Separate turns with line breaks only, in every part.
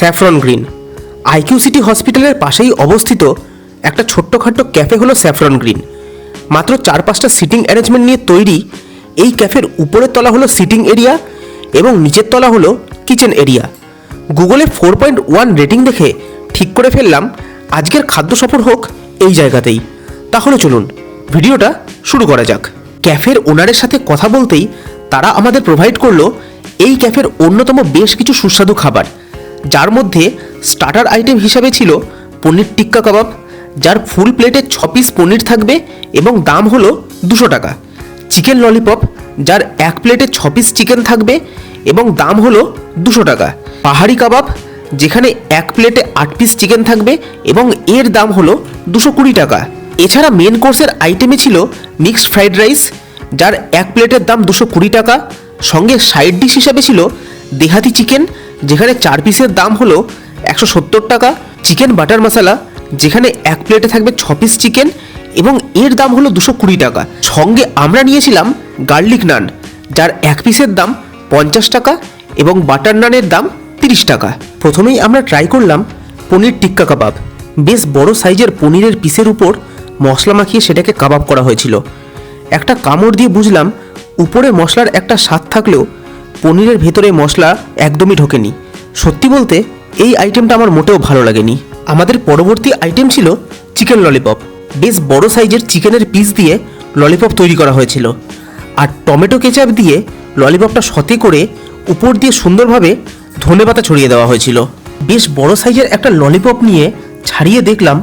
Saffron green. IQ city হসপিটালের পাশেই অবস্থিত একটা ছোট্টখাট্ট ক্যাফে হলো স্যাফরন গ্রিন। মাত্র 4-5টা সিটিং অ্যারেঞ্জমেন্ট নিয়ে তৈরি এই ক্যাফের উপরের তলা হলো সিটিং এরিয়া এবং নিচের তলা হলো কিচেন এরিয়া। গুগলে 4.1 রেটিং দেখে ঠিক করে ফেললাম আজকের খাদ্য সফর হোক এই জায়গাতেই। তাহলে চলুন ভিডিওটা শুরু করা যাক। ক্যাফের ওনারের সাথে কথা বলতেই তারা আমাদের প্রোভাইড করলো এই ক্যাফের অন্যতম বেশ কিছু সুস্বাদু খাবার, যার মধ্যে স্টার্টার আইটেম হিসাবে ছিল পনির টিক্কা কাবাব, যার ফুল প্লেটে 6 পিস পনির থাকবে এবং দাম হলো 200 টাকা। চিকেন ললিপপ, যার 1 প্লেটে 6 পিস চিকেন থাকবে এবং দাম হলো 200 টাকা। পাহাড়ি কাবাব, যেখানে 1 প্লেটে 8 পিস চিকেন থাকবে এবং এর দাম হলো 220 টাকা। এছাড়া মেন কোর্সের আইটেমে ছিল মিক্সড ফ্রাইড রাইস, যার 1 প্লেটের দাম 220 টাকা। সঙ্গে সাইড ডিশ হিসাবে ছিল দেহাতি চিকেন, যেখানে 4 পিসের দাম হলো 170 টাকা। চিকেন বাটার মশলা, যেখানে 1 প্লেটে থাকবে 6 পিস চিকেন এবং এর দাম হলো 220 টাকা। সঙ্গে আমরা নিয়েছিলাম গার্লিক নান, যার 1 পিসের দাম 50 টাকা এবং বাটার নানের দাম 30 টাকা। প্রথমেই আমরা ট্রাই করলাম পনির টিক্কা কাবাব। বেশ বড় সাইজের পনিরের পিসের উপর মশলা মাখিয়ে সেটাকে কাবাব করা হয়েছিল। একটা কামড় দিয়ে বুঝলাম উপরে মশলার একটা স্বাদ থাকলেও পনিরের ভেতরে মশলা একদমই ঢোকেনি। সত্যি বলতে এই আইটেমটা আমার মোটেও ভালো লাগেনি। আমাদের পরবর্তী আইটেম ছিল চিকেন ললিপপ। বেশ বড় সাইজের চিকেনের পিস দিয়ে ললিপপ তৈরি করা হয়েছিল আর টমেটো কেচাপ দিয়ে ললিপপটা সতে করে উপর দিয়ে সুন্দরভাবে ধনেপাতা ছড়িয়ে দেওয়া হয়েছিল। বেশ বড় সাইজের একটা ললিপপ নিয়ে ছাড়িয়ে দেখলাম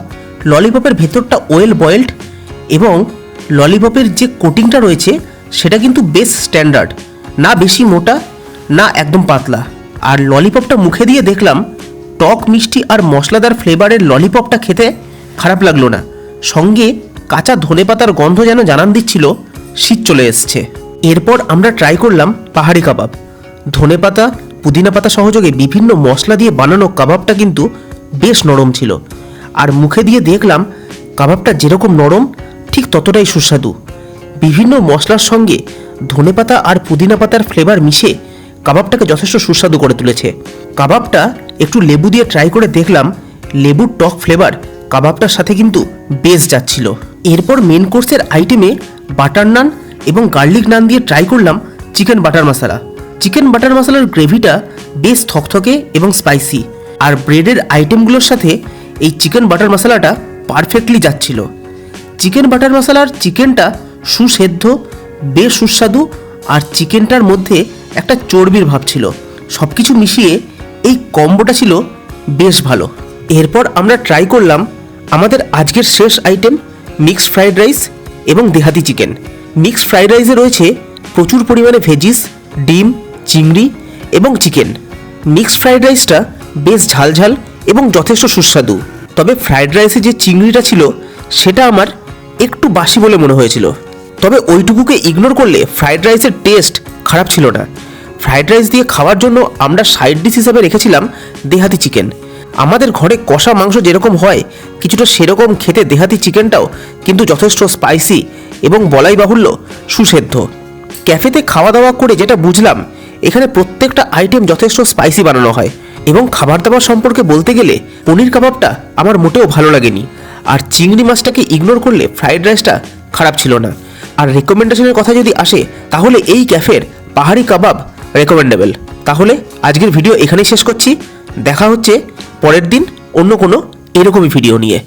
ললিপপের ভেতরটা ওয়েল বয়েলড এবং ললিপপের যে কোটিংটা রয়েছে সেটা কিন্তু বেশ স্ট্যান্ডার্ড, না বেশি মোটা না একদম পাতলা। আর ললিপপটা মুখে দিয়ে দেখলাম টক মিষ্টি আর মশলাদার ফ্লেভারের ললিপপটা খেতে খারাপ লাগলো না। সঙ্গে কাঁচা ধনেপাতার গন্ধ যেন জানান দিচ্ছিল শীত চলে এসছে। এরপর আমরা ট্রাই করলাম পাহাড়ি কাবাব। ধনেপাতা পুদিনা পাতা সহযোগে বিভিন্ন মশলা দিয়ে বানানো কাবাবটা কিন্তু বেশ নরম ছিল আর মুখে দিয়ে দেখলাম কাবাবটা যেরকম নরম ঠিক ততটাই সুস্বাদু। বিভিন্ন মশলার সঙ্গে ধনেপাতা আর পুদিনা পাতার ফ্লেভার মিশে কাবাবটাকে যথেষ্ট সুস্বাদু করে তুলেছে। কাবাবটা একটু লেবু দিয়ে ট্রাই করে দেখলাম লেবুর টক ফ্লেভার কাবাবটার সাথে কিন্তু বেশ যাচ্ছিল। এরপর মেন কোর্সের আইটেমে বাটার নান এবং গার্লিক নান দিয়ে ট্রাই করলাম চিকেন বাটার মশলা। চিকেন বাটার মশলার গ্রেভিটা বেশ থকথকে এবং স্পাইসি আর ব্রেডের আইটেমগুলোর সাথে এই চিকেন বাটার মশলাটা পারফেক্টলি যাচ্ছিল। চিকেন বাটার মশলার চিকেনটা সুসেদ্ধ, বেশ সুস্বাদু আর চিকেনটার মধ্যে একটা চর্বির ভাব ছিল। সব কিছু মিশিয়ে এই কম্বোটা ছিল বেশ ভালো। এরপর আমরা ট্রাই করলাম আমাদের আজকের শেষ আইটেম মিক্সড ফ্রাইড রাইস এবং দেহাতি চিকেন। মিক্সড ফ্রাইড রাইসে রয়েছে প্রচুর পরিমাণে ভেজিস, ডিম, চিংড়ি এবং চিকেন। মিক্সড ফ্রাইড রাইসটা বেশ ঝালঝাল এবং যথেষ্ট সুস্বাদু। তবে ফ্রাইড রাইসে যে চিংড়িটা ছিল সেটা আমার একটু বাসি বলে মনে হয়েছিল। তবে ওইটুকুকে ইগনোর করলে ফ্রাইড রাইসের টেস্ট খারাপ ছিল না। ফ্রাইড রাইস দিয়ে খাওয়ার জন্য আমরা সাইড ডিশ হিসাবে রেখেছিলাম দেহাতি চিকেন। আমাদের ঘরে কষা মাংস যেরকম হয় কিছুটা সেরকম খেতে দেহাতি চিকেনটাও কিন্তু যথেষ্ট স্পাইসি এবং বলাই বাহুল্য সুসেদ্ধ। ক্যাফেতে খাওয়া দাওয়া করে যেটা বুঝলাম এখানে প্রত্যেকটা আইটেম যথেষ্ট স্পাইসি বানানো হয় এবং খাবার দাবার সম্পর্কে বলতে গেলে পনির কাবাবটা আমার মোটেও ভালো লাগেনি আর চিংড়ি মাছটাকে ইগনোর করলে ফ্রাইড রাইসটা খারাপ ছিল না। আর রেকমেন্ডেশনের কথা যদি আসে তাহলে এই ক্যাফের পাহাড়ি কাবাব রেকমেন্ডেবল। তাহলে আজকের ভিডিও এখানেই শেষ করছি। দেখা হচ্ছে পরের দিন অন্য কোনো এরকমই ভিডিও নিয়ে।